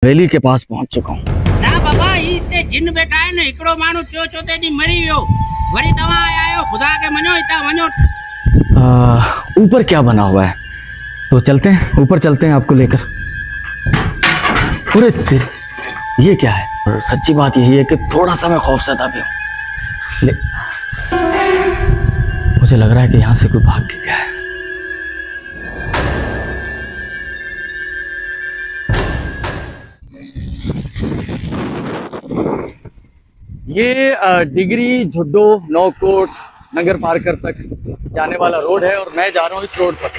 हवेली के पास पहुंच चुका हूँ। ना बाबा इते जिन बैठा है ने एकड़ो मानु चो चोते दी मरी वियो वरी तवा आयो खुदा के मनो इता मनो। ऊपर क्या बना हुआ है, तो चलते हैं ऊपर, चलते हैं आपको लेकर। अरे ये क्या है? और सच्ची बात यही है कि थोड़ा सा मैं खौफजदा भी हूँ। मुझे लग रहा है कि यहाँ से कोई भाग के गया है। ये डिगरी झुड्डो नौकोट नगर पार्कर तक जाने वाला रोड है और मैं जा रहा हूँ इस रोड पर।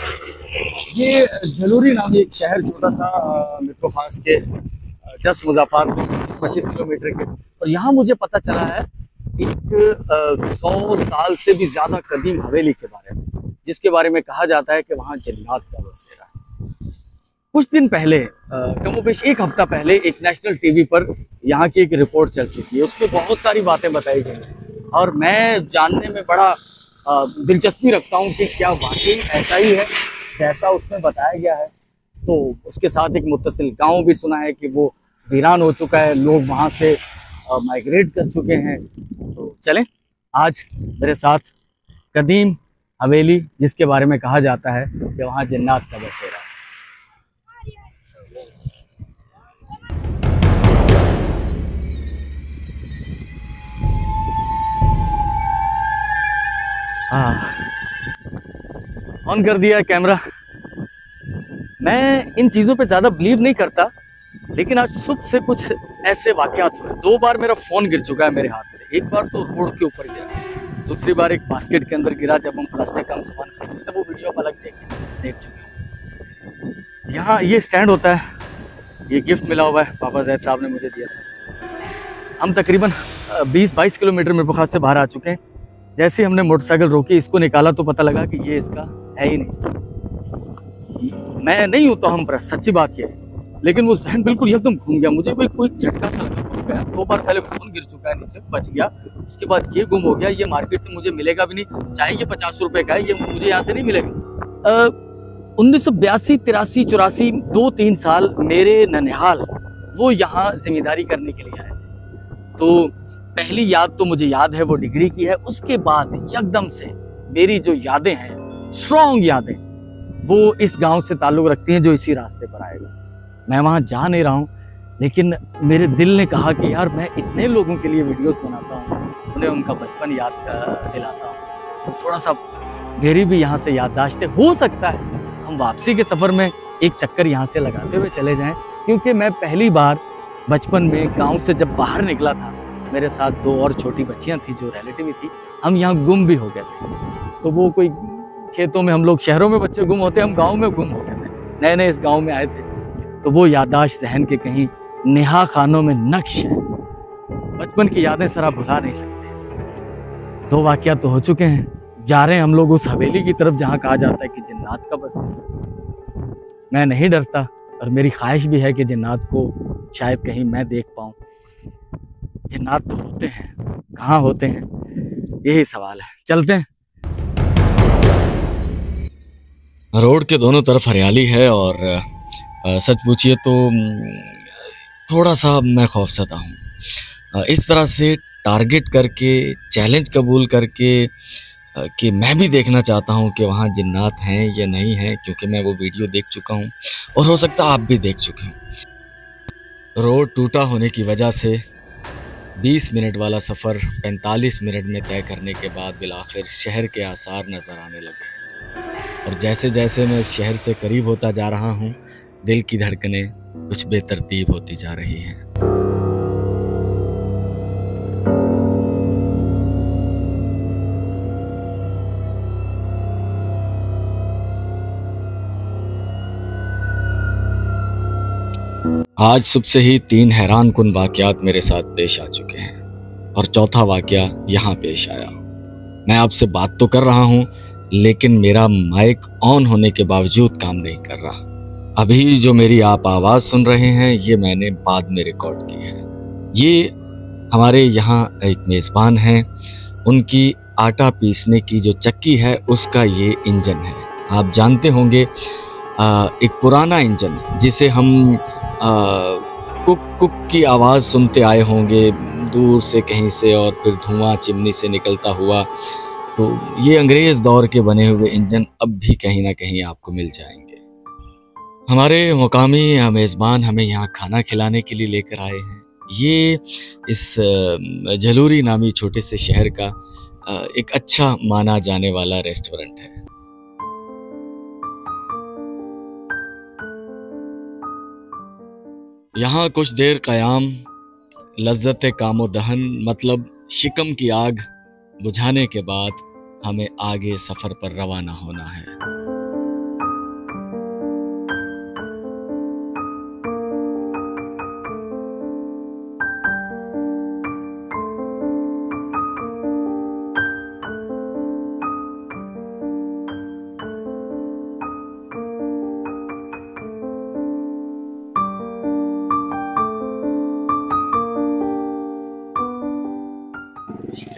ये जलूरी नामी एक शहर, छोटा सा मेट्रो खास के जस्ट मुजफ्फरपुर 25 किलोमीटर के। और यहाँ मुझे पता चला है एक 100 साल से भी ज्यादा कदीम हवेली के बारे में, जिसके बारे में कहा जाता है कि वहाँ जन्नत का बसेरा है। कुछ दिन पहले, कमोबेश एक हफ्ता पहले, एक नेशनल टीवी पर यहाँ की एक रिपोर्ट चल चुकी है। उसमें बहुत सारी बातें बताई गई और मैं जानने में बड़ा दिलचस्पी रखता हूँ कि क्या वाकई ऐसा ही है जैसा उसमें बताया गया है। तो उसके साथ एक मुत्तसिल गांव भी सुना है कि वो वीरान हो चुका है, लोग वहाँ से माइग्रेट कर चुके हैं। तो चलें आज मेरे साथ कदीम हवेली, जिसके बारे में कहा जाता है कि वहाँ जन्नत का बसेरा है। ऑन कर दिया कैमरा। मैं इन चीज़ों पे ज़्यादा बिलीव नहीं करता, लेकिन आज सुबह से कुछ ऐसे वाकयात हुए। 2 बार मेरा फ़ोन गिर चुका है मेरे हाथ से। एक बार तो रोड के ऊपर गिरा, दूसरी बार एक बास्केट के अंदर गिरा जब हम प्लास्टिक का सामान खरीदते थे। वो वीडियो आप अलग देख चुके हैं। यहाँ ये स्टैंड होता है, ये गिफ्ट मिला हुआ है, पापा जैद साहब ने मुझे दिया था। हम तकरीबन 20-22 किलोमीटर मेरे पास से बाहर आ चुके हैं। जैसे ही हमने मोटरसाइकिल रोकी, इसको निकाला तो पता लगा कि ये इसका है ही नहीं। मैं नहीं हूँ तो हम पर, सच्ची बात ये है। लेकिन वो जहन बिल्कुल एकदम घूम गया, मुझे कोई झटका सा लगा, घूम गया। 2 बार पहले फ़ोन गिर चुका है नीचे, बच गया। उसके बाद ये गुम हो गया। ये मार्केट से मुझे मिलेगा भी नहीं, चाहे ये 50 रुपए का है, ये मुझे यहाँ से नहीं मिलेगा। 1982, 83, 84, 2-3 साल मेरे ननिहाल वो यहाँ जिम्मेदारी करने के लिए आए थे। तो पहली याद तो मुझे याद है वो डिग्री की है। उसके बाद एकदम से मेरी जो यादें हैं, स्ट्रॉन्ग यादें, वो इस गांव से ताल्लुक़ रखती हैं जो इसी रास्ते पर आएगा। मैं वहाँ जा नहीं रहा हूँ, लेकिन मेरे दिल ने कहा कि यार मैं इतने लोगों के लिए वीडियोस बनाता हूँ, उन्हें उनका बचपन याद दिलाता हूँ, तो थोड़ा सा मेरी भी यहाँ से याददाश्तें, हो सकता है हम वापसी के सफ़र में एक चक्कर यहाँ से लगाते हुए चले जाएँ। क्योंकि मैं पहली बार बचपन में गाँव से जब बाहर निकला था, मेरे साथ 2 और छोटी बच्चियां थी जो रिलेटिव थी। हम यहाँ गुम भी हो गए थे। तो वो कोई खेतों में, हम लोग शहरों में बच्चे गुम होते हैं, हम गांव में गुम हो गए थे, नए नए इस गांव में आए थे। तो वो याददाश्त जहन के कहीं नेहा खानों में नक्श है। बचपन की यादें सर आप भुला नहीं सकते। 2 वाकया तो हो चुके हैं। जा रहे हैं हम लोग उस हवेली की तरफ जहाँ कहा जाता है कि जन्नत का बसेरा। मैं नहीं डरता और मेरी ख्वाहिश भी है कि जन्नत को शायद कहीं मैं देख पाऊँ। जन्नत तो होते हैं, कहाँ होते हैं, यही सवाल है। चलते हैं। रोड के दोनों तरफ हरियाली है और सच पूछिए तो थोड़ा सा मैं खौफजदा हूँ। इस तरह से टारगेट करके, चैलेंज कबूल करके कि मैं भी देखना चाहता हूँ कि वहाँ जन्नत हैं या नहीं हैं, क्योंकि मैं वो वीडियो देख चुका हूँ और हो सकता है आप भी देख चुके हों। रोड टूटा होने की वजह से 20 मिनट वाला सफ़र 45 मिनट में तय करने के बाद बिलाखिर शहर के आसार नज़र आने लगे। और जैसे जैसे मैं इस शहर से करीब होता जा रहा हूँ, दिल की धड़कनें कुछ बेतरतीब होती जा रही हैं। आज सुबह से ही 3 हैरान कुन वाक़यात मेरे साथ पेश आ चुके हैं और चौथा वाक़या यहाँ पेश आया। मैं आपसे बात तो कर रहा हूँ, लेकिन मेरा माइक ऑन होने के बावजूद काम नहीं कर रहा। अभी जो मेरी आप आवाज़ सुन रहे हैं, ये मैंने बाद में रिकॉर्ड की है। ये हमारे यहाँ एक मेज़बान हैं, उनकी आटा पीसने की जो चक्की है उसका ये इंजन है। आप जानते होंगे एक पुराना इंजन जिसे हम कुक कुक की आवाज़ सुनते आए होंगे दूर से कहीं से, और फिर धुआं चिमनी से निकलता हुआ। तो ये अंग्रेज़ दौर के बने हुए इंजन अब भी कहीं ना कहीं आपको मिल जाएंगे। हमारे मुकामी मेज़बान हमें यहाँ खाना खिलाने के लिए लेकर आए हैं। ये इस जलूरी नामी छोटे से शहर का एक अच्छा माना जाने वाला रेस्टोरेंट है। यहाँ कुछ देर क़याम, लज्जत कामो दहन मतलब शिकम की आग बुझाने के बाद हमें आगे सफ़र पर रवाना होना है।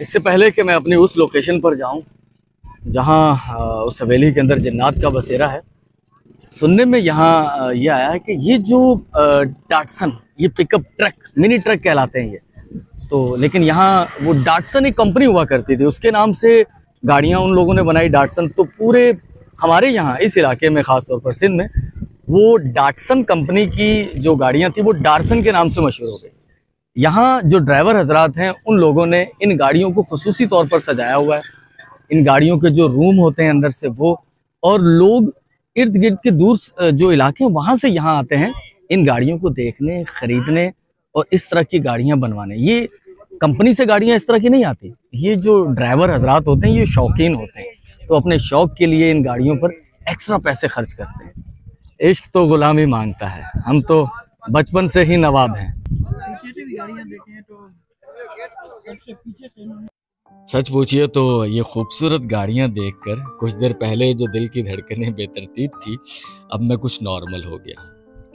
इससे पहले कि मैं अपनी उस लोकेशन पर जाऊं जहां उस हवेली के अंदर जिन्नात का बसेरा है, सुनने में यहाँ ये आया है कि ये जो डाटसन, ये पिकअप ट्रक, मिनी ट्रक कहलाते हैं ये तो, लेकिन यहाँ वो डाटसन एक कंपनी हुआ करती थी, उसके नाम से गाड़ियाँ उन लोगों ने बनाई डाटसन। तो पूरे हमारे यहाँ इस इलाके में, ख़ास तौर पर सिंध में, वो डाटसन कंपनी की जो गाड़ियाँ थी वो डाटसन के नाम से मशहूर हो गई। यहाँ जो ड्राइवर हजरात हैं उन लोगों ने इन गाड़ियों को खुसूसी तौर पर सजाया हुआ है। इन गाड़ियों के जो रूम होते हैं अंदर से वो, और लोग इर्द गिर्द के दूर जो इलाके हैं वहाँ से यहाँ आते हैं इन गाड़ियों को देखने, ख़रीदने और इस तरह की गाड़ियाँ बनवाने। ये कंपनी से गाड़ियाँ इस तरह की नहीं आती, ये जो ड्राइवर हजरात होते हैं ये शौकीन होते हैं, तो अपने शौक़ के लिए इन गाड़ियों पर एक्स्ट्रा पैसे खर्च करते हैं। इश्क तो गुलामी मांगता है, हम तो बचपन से ही नवाब हैं। सच पूछिए तो ये खूबसूरत गाड़ियां देखकर कुछ देर पहले जो दिल की धड़कनें बेतरतीब थी, अब मैं कुछ नॉर्मल हो गया।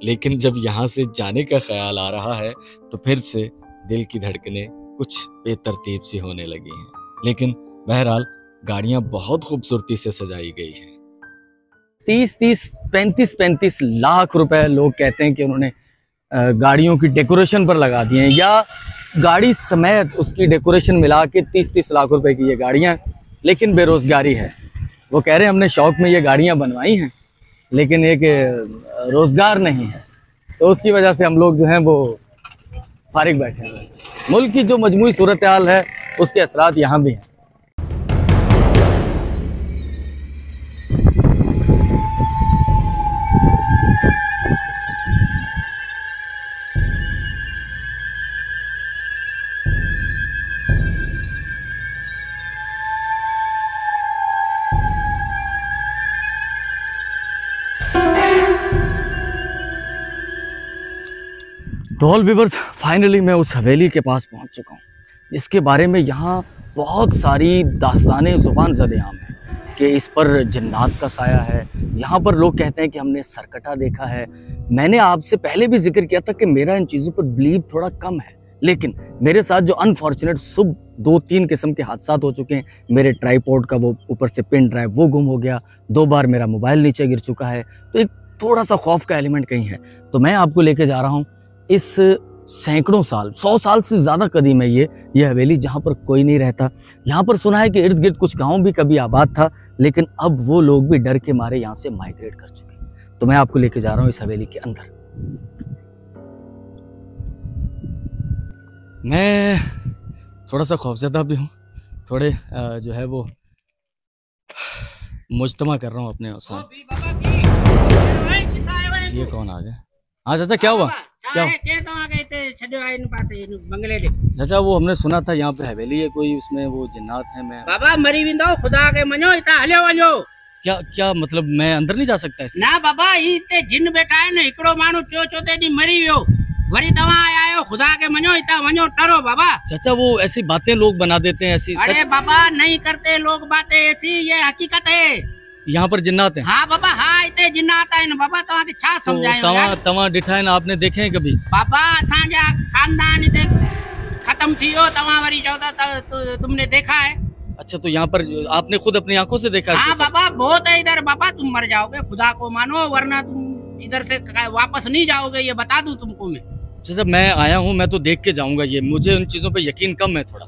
लेकिन जब यहाँ से जाने का ख्याल आ रहा है तो फिर से दिल की धड़कनें कुछ बेतरतीब सी होने लगी हैं। लेकिन बहरहाल गाड़ियां बहुत खूबसूरती से सजाई गई हैं। 30-30, 35-35 लाख रुपए लोग कहते हैं कि उन्होंने गाड़ियों की डेकोरेशन पर लगा दिए हैं, या गाड़ी समेत उसकी डेकोरेशन मिला के 30-30 लाख रुपए की ये गाड़ियाँ। लेकिन बेरोज़गारी है, वो कह रहे हैं हमने शौक़ में ये गाड़ियाँ बनवाई हैं लेकिन एक रोज़गार नहीं है, तो उसकी वजह से हम लोग जो हैं वो फारिग बैठे हैं। मुल्क की जो मजमूई सूरत हाल है उसके असरात यहाँ भी हैं। तो ऑल व्यूअर्स, फाइनली मैं उस हवेली के पास पहुंच चुका हूं, जिसके बारे में यहाँ बहुत सारी दास्तानें ज़ुबान ज़द-ए-आम हैं कि इस पर जिन्नात का साया है। यहाँ पर लोग कहते हैं कि हमने सरकटा देखा है। मैंने आपसे पहले भी जिक्र किया था कि मेरा इन चीज़ों पर बिलीव थोड़ा कम है, लेकिन मेरे साथ जो अनफॉर्चुनेट सुबह 2-3 किस्म के हादसात हो चुके हैं। मेरे ट्राईपॉड का वो ऊपर से पेन ड्राइव वो गुम हो गया, 2 बार मेरा मोबाइल नीचे गिर चुका है, तो एक थोड़ा सा खौफ का एलिमेंट कहीं है। तो मैं आपको लेके जा रहा हूँ इस सैकड़ों साल, 100 साल से ज़्यादा कदीम है ये हवेली, जहाँ पर कोई नहीं रहता। यहाँ पर सुना है कि इर्द गिर्द कुछ गांव भी कभी आबाद था, लेकिन अब वो लोग भी डर के मारे यहाँ से माइग्रेट कर चुके हैं। तो मैं आपको लेके जा रहा हूँ इस हवेली के अंदर। मैं थोड़ा सा खौफज़दा भी हूँ, थोड़े जो है वो मुजतमा कर रहा हूँ अपने साथ। ये कौन आ गया? हाँ चाचा, क्या हुआ? क्या चाचा, वो हमने सुना था यहाँ पे हवेली है कोई, उसमें वो जिन्नात है। मैं बाबा मरी विंदो खुदा के मनो इता हले वनो। क्या मतलब मैं अंदर नहीं जा सकता इसके? ना बाबा, इते जिन बैठा है ना, एकड़ो मानु चोचोते दी मरी वियो, वरी तवा आयो, खुदा के मनो इता वनो टरो बाबा। चाचा, वो ऐसी बातें लोग बना देते हैं ऐसी। अरे बाबा, नहीं करते लोग बातें ऐसी, ये हकीकत है। यहाँ पर जिन्नात हैं? हाँ बाबा, हाँ, इते जिन्नात है ना बाबा, तवा के छा समझायो यार। तवा डिठा है ना, आपने देखे हैं कभी? बाबा असांजा खानदान इते खत्म थियो, तवा वरी चौथा तुमने देखा है? अच्छा, तो यहाँ पर आपने खुद अपनी आंखों से देखा? हाँ बाबा, बहुत है इधर बाबा, तुम मर जाओगे, खुदा को मानो, वरना तुम इधर से वापस नहीं जाओगे, ये बता दूं तुमको मैं। चाचा मैं आया हूँ, मैं तो देख के जाऊंगा, ये मुझे उन चीजों पे यकीन कम है थोड़ा।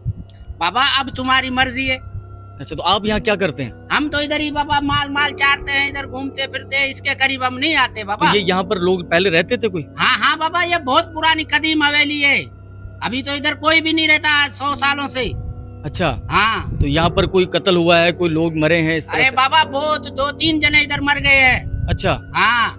बाबा अब तुम्हारी मर्जी है। अच्छा तो आप यहाँ क्या करते हैं? हम तो इधर ही बाबा माल माल चारते हैं, इधर घूमते फिरते हैं, इसके करीब हम नहीं आते बाबा। तो ये यहाँ पर लोग पहले रहते थे कोई? हाँ हाँ बाबा, ये बहुत पुरानी कदीम हवेली है, अभी तो इधर कोई भी नहीं रहता 100 सालों से। अच्छा हाँ तो यहाँ पर कोई कत्ल हुआ है, कोई लोग मरे हैं इस तरह अरे से? बाबा बहुत 2-3 जने इधर मर गए हैं। अच्छा हाँ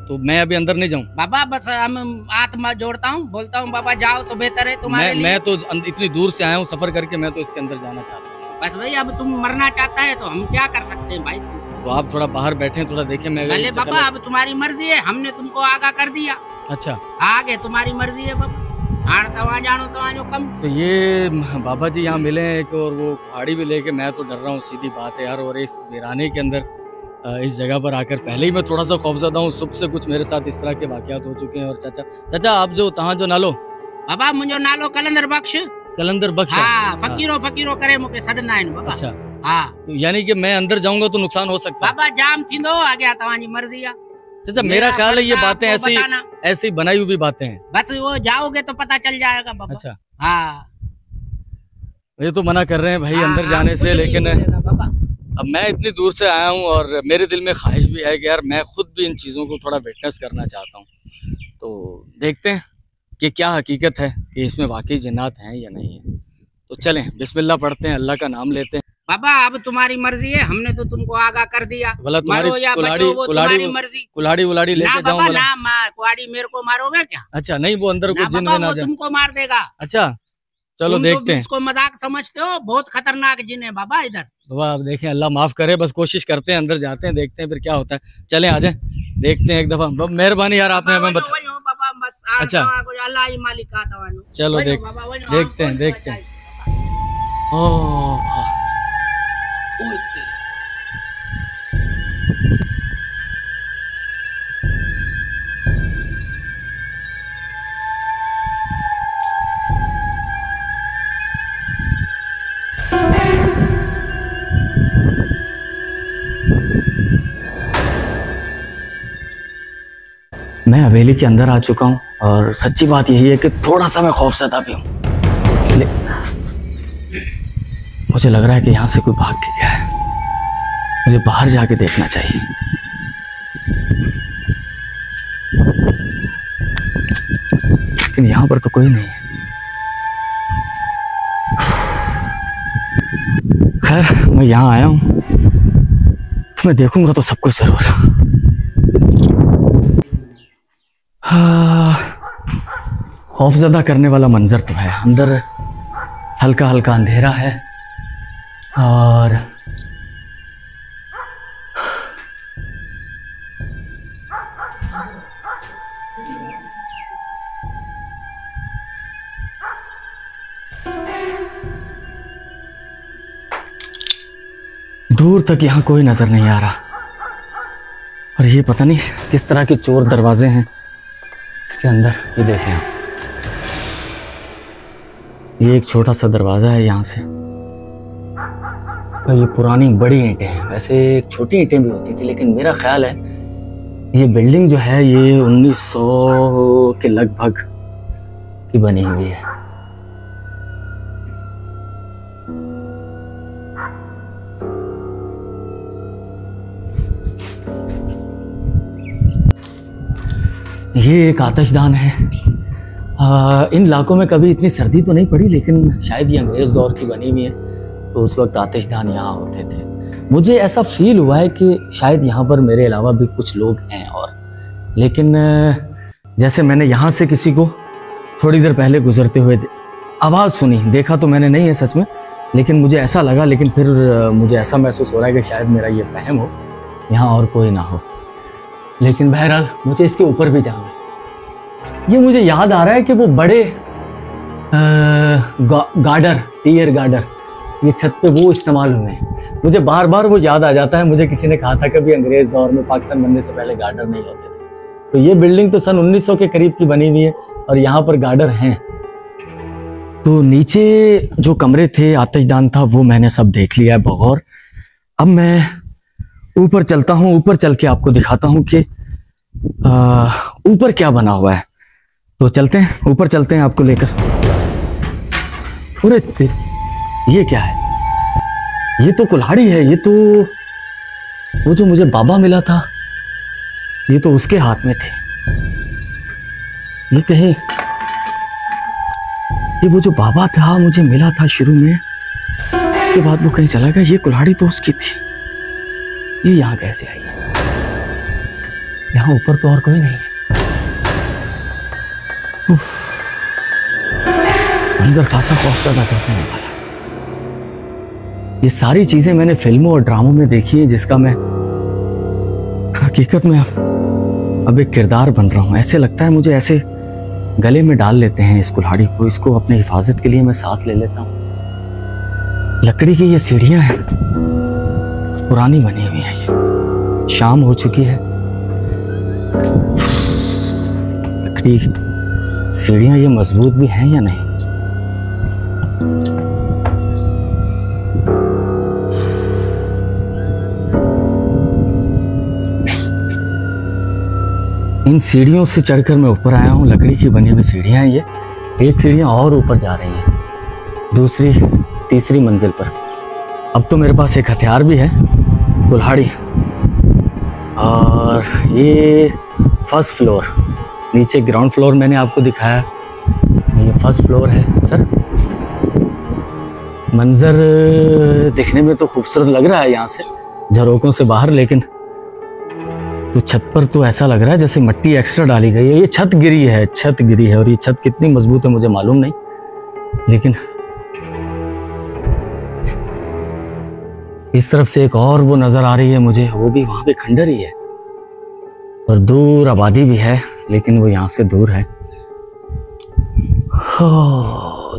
तो मैं अभी अंदर नहीं जाऊँ? बाबा बस हम आत्मा जोड़ता हूँ, बोलता हूँ बाबा जाओ तो बेहतर है तुम्हारे लिए। मैं तो इतनी दूर से आया हूँ सफर करके, मैं तो इसके अंदर जाना चाहता हूँ। बस भाई अब तुम मरना चाहता है तो हम क्या कर सकते हैं भाई। तो आप थोड़ा बाहर बैठे थोड़ा देखें। मैं पहले बाबा अब तुम्हारी मर्जी है, हमने तुमको आगाह कर दिया। अच्छा आगे तुम्हारी मर्जी है बाबा, हार तो वहाँ जानो तो वहाँ जो कम। तो ये बाबा जी यहाँ मिले हैं एक, और वो पहाड़ी भी लेके, मैं तो डर रहा हूँ सीधी बात है यार। और इस वीराने के अंदर इस जगह पर आकर पहले ही मैं थोड़ा सा खौफजदा हूँ। सुबह से कुछ मेरे साथ इस तरह के वाकयात हो चुके हैं। और चाचा आप जो तहाँ जो नालो? बाबा मुझो नालो कलंदर बख्श। कलंदर बख्श? हाँ फकीरो करे मुके सडना है बाबा। अच्छा हाँ तो यानी कि मैं अंदर जाऊंगा तो नुकसान हो सकता है? बाबा जाम थींदो आ गया तवानी मर्जी है। चाचा मेरा ख्याल है ये बातें ऐसे ही बनाई हुई बातें हैं। बस वो जाओगे तो पता चल जाएगा बाबा। अच्छा हाँ ये तो मना कर रहे हैं भाई हाँ, अंदर जाने से, लेकिन बाबा अब मैं इतनी दूर से आया हूँ और मेरे दिल में ख्वाहिश भी है कि यार मैं खुद भी इन चीज़ों को थोड़ा विटनेस करना चाहता हूँ। तो देखते हैं कि क्या हकीकत है कि इसमें वाकई जिन्नात हैं या नहीं है। तो चलें बिस्मिल्लाह पढ़ते हैं, अल्लाह का नाम लेते हैं। बाबा अब तुम्हारी मर्जी है, हमने तो तुमको आगाह कर दिया। भला तुम्हारी मरो या बचो वो तुम्हारी मर्जी। कुलाड़ी उलाड़ी ना लेके जाऊं बाबा भला? ना मार, कुआड़ी मेरे को मारोगे क्या? अच्छा नहीं वो अंदर ना कुछ जिन बाबा में ना वो जाए। तुमको मार देगा। अच्छा चलो तुम देखते तो हैं। इसको मजाक समझते हो, बहुत खतरनाक जिन है बाबा इधर। बाबा आप देखें, अल्लाह माफ करे, बस कोशिश करते हैं अंदर जाते हैं, देखते हैं फिर क्या होता है। चलें आ जाएं देखते हैं एक दफा। मेहरबानी यार आपने हमें बता। अच्छा। अल्लाह ही मालिक आता है। चलो देखते हैं। ओह ओए तेरी। मैं हवेली के अंदर आ चुका हूँ और सच्ची बात यही है कि थोड़ा सा मैं खौफजदा भी हूँ। मुझे लग रहा है कि यहाँ से कोई भाग के गया है, मुझे बाहर जाके देखना चाहिए। लेकिन यहाँ पर तो कोई नहीं है। खैर मैं यहाँ आया हूँ तो मैं देखूंगा तो सब कुछ जरूर। खौफजदा करने वाला मंजर तो है। अंदर हल्का हल्का अंधेरा है और दूर तक यहाँ कोई नजर नहीं आ रहा। और ये पता नहीं किस तरह के चोर दरवाजे हैं इसके अंदर। ये देखें आप, ये एक छोटा सा दरवाजा है यहाँ से। और ये पुरानी बड़ी ईंटें हैं, वैसे एक छोटी ईंटें भी होती थी, लेकिन मेरा ख्याल है ये बिल्डिंग जो है ये 1900 के लगभग की बनी हुई है। ये एक आतिशदान है। इन इलाकों में कभी इतनी सर्दी तो नहीं पड़ी, लेकिन शायद ये अंग्रेज़ दौर की बनी हुई है, तो उस वक्त आतिशदान यहाँ होते थे। मुझे ऐसा फील हुआ है कि शायद यहाँ पर मेरे अलावा भी कुछ लोग हैं। और लेकिन जैसे मैंने यहाँ से किसी को थोड़ी देर पहले गुजरते हुए आवाज़ सुनी, देखा तो मैंने नहीं है सच में, लेकिन मुझे ऐसा लगा। लेकिन फिर मुझे ऐसा महसूस हो रहा है कि शायद मेरा ये वहम हो, यहाँ और कोई ना हो। लेकिन बहरहाल मुझे इसके ऊपर भी जाना है। ये मुझे याद आ रहा है कि वो बड़े गार्डर, टीयर गार्डर, ये छत पे वो इस्तेमाल हुए हैं। मुझे बार बार वो याद आ जाता है। मुझे किसी ने कहा था कि भी अंग्रेज़ दौर में पाकिस्तान बनने से पहले गार्डर नहीं होते थे। तो ये बिल्डिंग तो सन 1900 के करीब की बनी हुई है और यहाँ पर गार्डर हैं। तो नीचे जो कमरे थे, आतिशदान था, वो मैंने सब देख लिया है बगौर। अब मैं ऊपर चलता हूँ, ऊपर चल के आपको दिखाता हूँ कि ऊपर क्या बना हुआ है। तो चलते हैं, ऊपर चलते हैं आपको लेकर। अरे ये क्या है? ये तो कुल्हाड़ी है। ये तो वो जो मुझे बाबा मिला था, ये तो उसके हाथ में थे। ये कहीं ये वो जो बाबा था मुझे मिला था शुरू में, उसके बाद वो कहीं चला गया। ये कुल्हाड़ी तो उसकी थी। ये यहाँ कैसे आई है? यहाँ ऊपर तो और कोई नहीं है। मंजर खासा खौफजदा करने वाला। ये सारी चीजें मैंने फिल्मों और ड्रामों में देखी है, जिसका मैं हकीकत में अब एक किरदार बन रहा हूं। ऐसे लगता है मुझे, ऐसे गले में डाल लेते हैं इस कुल्हाड़ी को, इसको अपनी हिफाजत के लिए मैं साथ ले लेता हूं। लकड़ी की ये सीढ़ियां हैं, पुरानी बनी हुई है। ये शाम हो चुकी है। लकड़ी सीढ़ियां ये मजबूत भी हैं या नहीं? इन सीढ़ियों से चढ़कर मैं ऊपर आया हूँ। लकड़ी की बनी हुई सीढ़ियां हैं ये। एक सीढ़ियां और ऊपर जा रही हैं, दूसरी तीसरी मंजिल पर। अब तो मेरे पास एक हथियार भी है, कुल्हाड़ी। और ये फर्स्ट फ्लोर, नीचे ग्राउंड फ्लोर मैंने आपको दिखाया, ये फर्स्ट फ्लोर है। सर मंजर दिखने में तो खूबसूरत लग रहा है यहाँ से, झरोकों से बाहर, लेकिन तो छत पर तो ऐसा लग रहा है जैसे मिट्टी एक्स्ट्रा डाली गई है। ये छत गिरी है, छत गिरी है। और ये छत कितनी मजबूत है मुझे मालूम नहीं, लेकिन इस तरफ से एक और वो नजर आ रही है मुझे, वो भी वहां पे खंडर ही है और दूर आबादी भी है, लेकिन वो यहाँ से दूर है।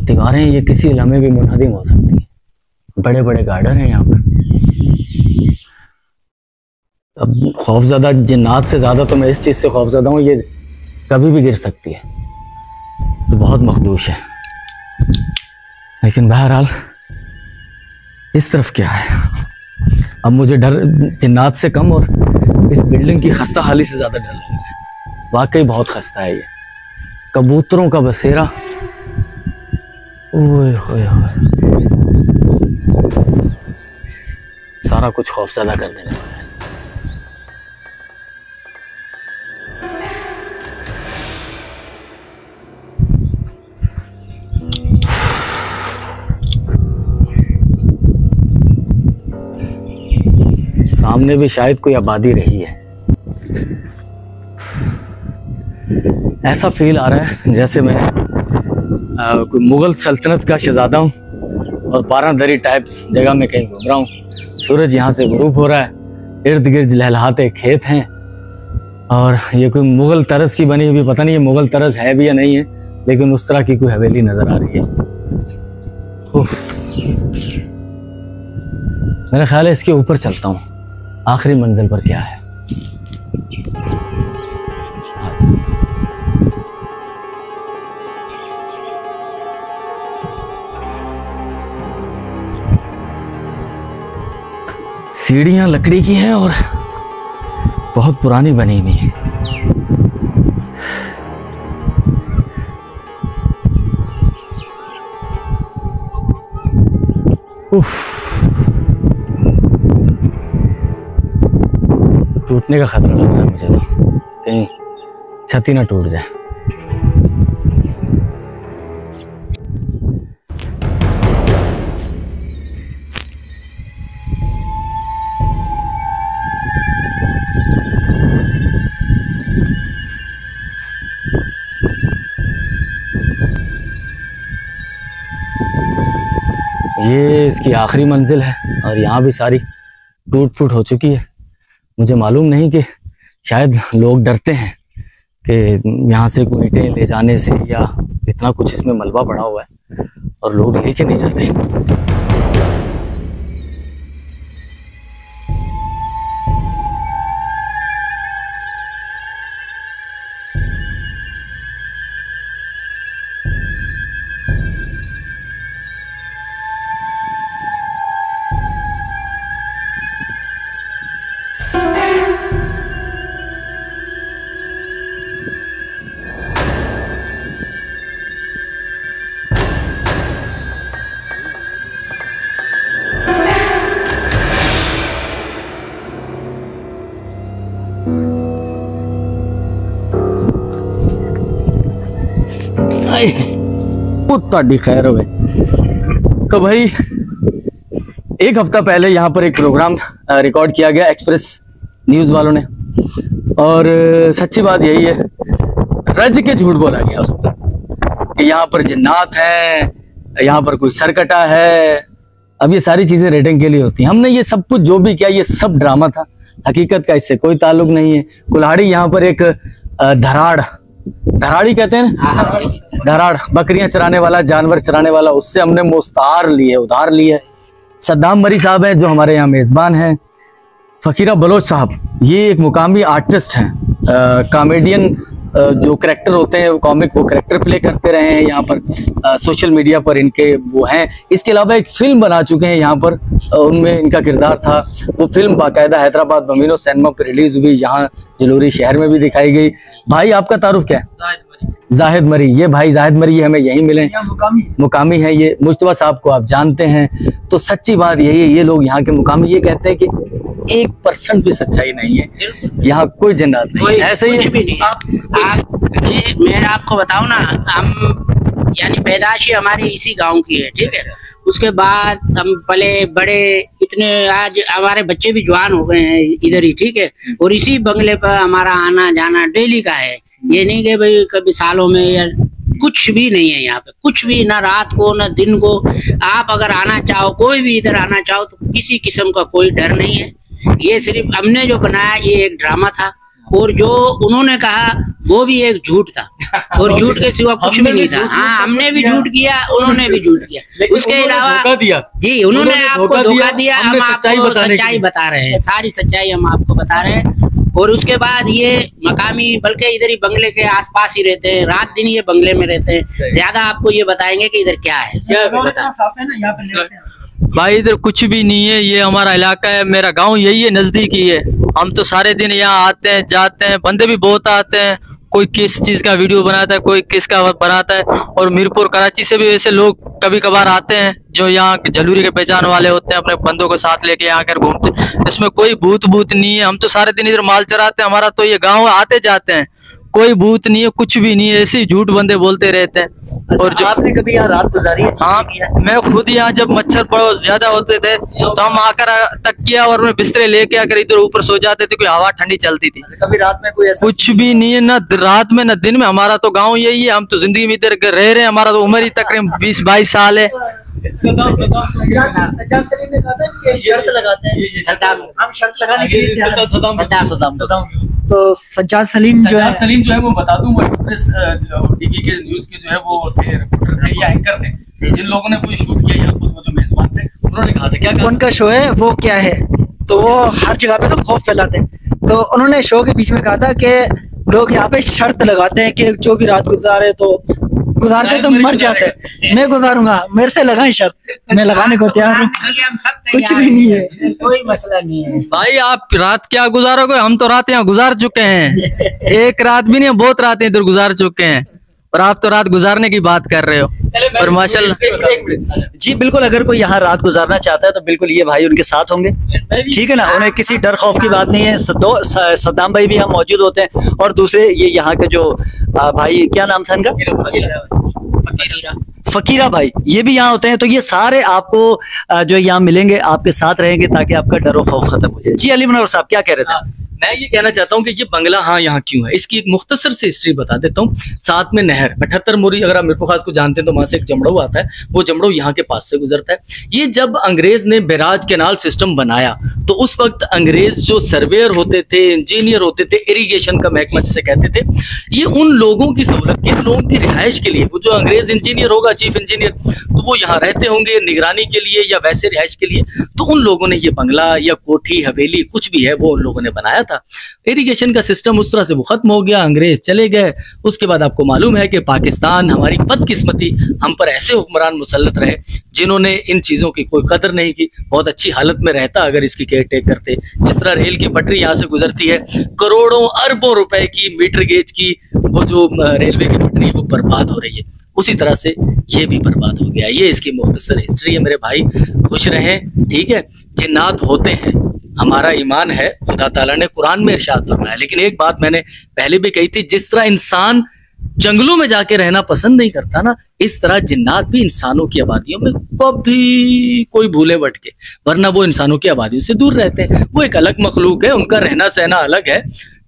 दीवारें ये किसी लम्हे भी मुनहदिम हो सकती हैं। बड़े बड़े गार्डन हैं यहाँ पर। अब खौफजदा जिन्नात से ज्यादा तो मैं इस चीज से खौफजदा हूँ, ये कभी भी गिर सकती है, तो बहुत मखदूश है। लेकिन बहरहाल इस तरफ क्या है? अब मुझे डर जिन्नात से कम और इस बिल्डिंग की खस्ता हाली से ज्यादा डर लग रहा है। वाकई बहुत खस्ता है ये। कबूतरों का बसेरा, ओए होए होए, सारा कुछ खौफजदा कर देने वाला है। सामने भी शायद कोई आबादी रही है। ऐसा फील आ रहा है जैसे मैं कोई मुगल सल्तनत का शहजादा हूँ और बारादरी टाइप जगह में कहीं घूम रहा हूँ। सूरज यहाँ से गुरूब हो रहा है, इर्द गिर्द लहलहाते खेत हैं, और ये कोई मुगल तरस की बनी हुई, पता नहीं ये मुगल तरस है भी या नहीं है, लेकिन उस तरह की कोई हवेली नजर आ रही है। मेरा ख्याल है इसके ऊपर चलता हूँ, आखिरी मंजिल पर क्या है। सीढ़ियां लकड़ी की हैं और बहुत पुरानी बनी हुई है। टूटने का खतरा लग रहा है मुझे तो, कहीं छत ही ना टूट जाए। ये इसकी आखिरी मंजिल है और यहाँ भी सारी टूट फूट हो चुकी है। मुझे मालूम नहीं कि शायद लोग डरते हैं कि यहाँ से कोई ईंटें ले जाने से, या इतना कुछ इसमें मलबा पड़ा हुआ है और लोग लेके नहीं जाते। आए ਤੁਹਾਡੀ खैर होवे। तो भाई एक हफ्ता पहले यहाँ पर एक प्रोग्राम रिकॉर्ड किया गया एक्सप्रेस न्यूज वालों ने, और सच्ची बात यही है, रज के झूठ बोला गया उस पर कि यहाँ पर जिन्नात है, यहाँ पर कोई सरकटा है। अब ये सारी चीजें रेटिंग के लिए होती हैं। हमने ये सब कुछ जो भी किया ये सब ड्रामा था, हकीकत का इससे कोई ताल्लुक नहीं है। कुल्हाड़ी यहाँ पर एक धराड़ी कहते हैं ना, धराड़, बकरियां चराने वाला, जानवर चराने वाला, उससे हमने मुस्तार लिए, उधार लिए। सद्दाम मरी साहब हैं जो हमारे यहाँ मेजबान हैं। फकीरा बलोच साहब ये एक मुकामी आर्टिस्ट हैं, कॉमेडियन जो करैक्टर होते हैं कॉमिक, वो करैक्टर प्ले करते रहे हैं यहाँ पर, सोशल मीडिया पर इनके वो हैं। इसके अलावा एक फिल्म बना चुके हैं यहाँ पर, उनमें इनका किरदार था। वो फिल्म बाकायदा हैदराबाद बमीनो सिनेमा पर रिलीज हुई, यहाँ जलूरी शहर में भी दिखाई गई। भाई आपका तारुफ क्या है? जाहिद मरी। ये भाई जाहिद मरी हमें यहीं मिले, मुकामी है ये। मुस्तफा साहब को आप जानते हैं। तो सच्ची बात यही है, ये लोग यहाँ के मुकामी ये कहते हैं कि 1% भी सच्चाई नहीं है, यहाँ कोई जन्नत नहीं है। ऐसे ही कुछ भी नहीं है। मैं आपको बताऊं ना, हम यानी पैदाश ही हमारी इसी गांव की है, ठीक है। उसके बाद हम पले बड़े इतने, आज हमारे बच्चे भी जवान हो गए हैं इधर ही, ठीक है। और इसी बंगले पर हमारा आना जाना डेली का है। ये नहीं कि भाई कभी सालों में या कुछ भी नहीं है यहाँ पे, कुछ भी, ना रात को ना दिन को। आप अगर आना चाहो, कोई भी इधर आना चाहो, तो किसी किस्म का कोई डर नहीं है। ये सिर्फ हमने जो बनाया ये एक ड्रामा था, और जो उन्होंने कहा वो भी एक झूठ था, और झूठ के सिवा कुछ भी नहीं था। हाँ, हमने भी झूठ किया, उन्होंने भी झूठ किया। उसके अलावा जी उन्होंने आपको धोखा दिया, हम आपको सच्चाई बता रहे हैं, सारी सच्चाई हम आपको बता रहे हैं। और उसके बाद ये मकामी, बल्कि इधर ही बंगले के आसपास ही रहते हैं, रात दिन ये बंगले में रहते हैं। ज्यादा आपको ये बताएंगे कि इधर क्या है। भाई इधर कुछ भी नहीं है, ये हमारा इलाका है, मेरा गांव यही है, नजदीक ही है। हम तो सारे दिन यहाँ आते हैं जाते हैं, बंदे भी बहुत आते हैं, कोई किस चीज का वीडियो बनाता है, कोई किसका बनाता है। और मीरपुर कराची से भी वैसे लोग कभी कभार आते हैं जो यहाँ जलूरी के पहचान वाले होते हैं, अपने बंदों को साथ लेके यहाँ आकर घूमते हैं। इसमें कोई भूत नहीं है, हम तो सारे दिन इधर माल चराते हैं, हमारा तो ये गाँव आते जाते हैं, कोई भूत नहीं है, कुछ भी नहीं है, ऐसे ही झूठ बंदे बोलते रहते हैं। अच्छा, और जो आपने कभी यहाँ रात गुजारी है? हाँ, मैं खुद यहाँ जब मच्छर बहुत ज्यादा होते थे तो हम आकर तकिया और बिस्तरे लेके आकर इधर ऊपर सो जाते थे, कोई हवा ठंडी चलती थी। कभी रात में कोई ऐसा कुछ भी नहीं है, ना रात में ना दिन में। हमारा तो गांव यही है, हम तो जिंदगी में इधर रह रहे हैं, हमारा तो उम्र ही तकरीबन 20-22 साल है। सद्दाम सलीम ने कहा था कि शर्त लगाते हैं, हम शर्त लगाने के लिए सद्दाम। तो सज्जाद सलीम जो है वो बता दूं, वो एक्सप्रेस टीवी के न्यूज के जो है वो थे, रिपोर्टर थे या एंकर थे, जिन लोगों ने वो शूट किया, यहाँ वो जो मेजबान थे, उन्होंने कहा था क्या उनका शो है वो क्या है, तो वो हर जगह पे ना खौफ फैलाते हैं। तो उन्होंने शो के बीच में कहा था कि लोग यहाँ पे शर्त लगाते हैं कि जो भी रात गुजारते तो मर जाते हैं। मैं गुजारूंगा, मेरे से लगाएं शर्त, मैं लगाने को तैयार हूँ, कुछ भी नहीं है, कोई मसला नहीं है। भाई आप रात क्या गुजारोगे, हम तो रात यहाँ गुजार चुके हैं, एक रात भी नहीं, बहुत रात इधर गुजार चुके हैं, और आप तो रात गुजारने की बात कर रहे हो। और माशाल्लाह जी बिल्कुल, अगर कोई यहाँ रात गुजारना चाहता है तो बिल्कुल ये भाई उनके साथ होंगे, ठीक है ना। उन्हें किसी डर खौफ की बात नहीं है। सद्दाम भाई भी यहाँ मौजूद होते हैं, और दूसरे ये यहाँ के जो भाई, क्या नाम था इनका, फकीरा भाई, ये भी यहाँ होते हैं। तो ये सारे आपको जो यहाँ मिलेंगे, आपके साथ रहेंगे, ताकि आपका डर और खौफ खत्म हो जाए। जी अली मुनव्वर साहब क्या कह रहे थे? मैं ये कहना चाहता हूँ कि ये बंगला हाँ यहाँ क्यों है, इसकी एक मुख्तसर से हिस्ट्री बता देता हूँ। साथ में नहर 78 मोरी, अगर आप मिरपुर खास को जानते हैं तो वहां से एक जमड़ो आता है, वो जमड़ो यहाँ के पास से गुजरता है। ये जब अंग्रेज ने बैराज कैनाल सिस्टम बनाया तो उस वक्त अंग्रेज जो सर्वेयर होते थे, इंजीनियर होते थे, इरिगेशन का महकमा जिसे कहते थे, ये उन लोगों की सहूलत के, लोगों की रिहाइश के लिए, वो जो अंग्रेज इंजीनियर होगा, चीफ इंजीनियर, तो वो यहाँ रहते होंगे निगरानी के लिए या वैसे रिहाइश के लिए, तो उन लोगों ने ये बंगला या कोठी हवेली कुछ भी है वो उन लोगों ने बनाया था। इरिगेशन का सिस्टम उस तरह से वो खत्म हो गया, अंग्रेज चले गए। उसके बाद आपको मालूम है कि पाकिस्तान, हमारी बदकिस्मती, हम पर ऐसे हुक्मरान मुसल्लत रहे जिन्होंने इन चीज़ों की कोई कदर नहीं की। बहुत अच्छी हालत में रहता अगर इसकी केयर टेक करते। जिस तरह रेल की पटरी यहाँ से गुजरती है, करोड़ों अरबों रुपए की मीटर गेज की वो जो रेलवे की पटरी वो बर्बाद हो रही है, उसी तरह से ये भी बर्बाद हो गया। ये इसकी मुख्तसर हिस्ट्री है मेरे भाई, खुश रहें, ठीक है। जिन्नात होते हैं, हमारा ईमान है, खुदा ताला ने कुरान में इरशाद फरमाया। लेकिन एक बात मैंने पहले भी कही थी, जिस तरह इंसान जंगलों में जाके रहना पसंद नहीं करता ना, इस तरह जिन्नात भी इंसानों की आबादियों में कभी कोई भूले भटके, वरना वो इंसानों की आबादियों से दूर रहते हैं। वो एक अलग मखलूक है, उनका रहना सहना अलग है।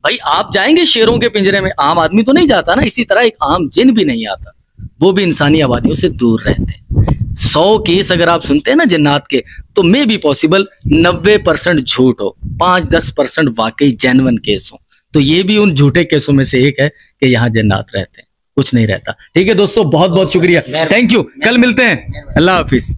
भाई आप जाएंगे शेरों के पिंजरे में, आम आदमी तो नहीं जाता ना, इसी तरह एक आम जिन भी नहीं आता, वो भी इंसानी आबादियों से दूर रहते हैं। 100 केस अगर आप सुनते हैं ना जिन्नात के, तो मे भी पॉसिबल 90% झूठ हो, 5-10% वाकई जेन्युइन केस हो। तो ये भी उन झूठे केसों में से एक है कि यहाँ जिन्नात रहते हैं, कुछ नहीं रहता। ठीक है दोस्तों, बहुत बहुत शुक्रिया, थैंक यू। कल मिलते हैं, अल्लाह हाफिज।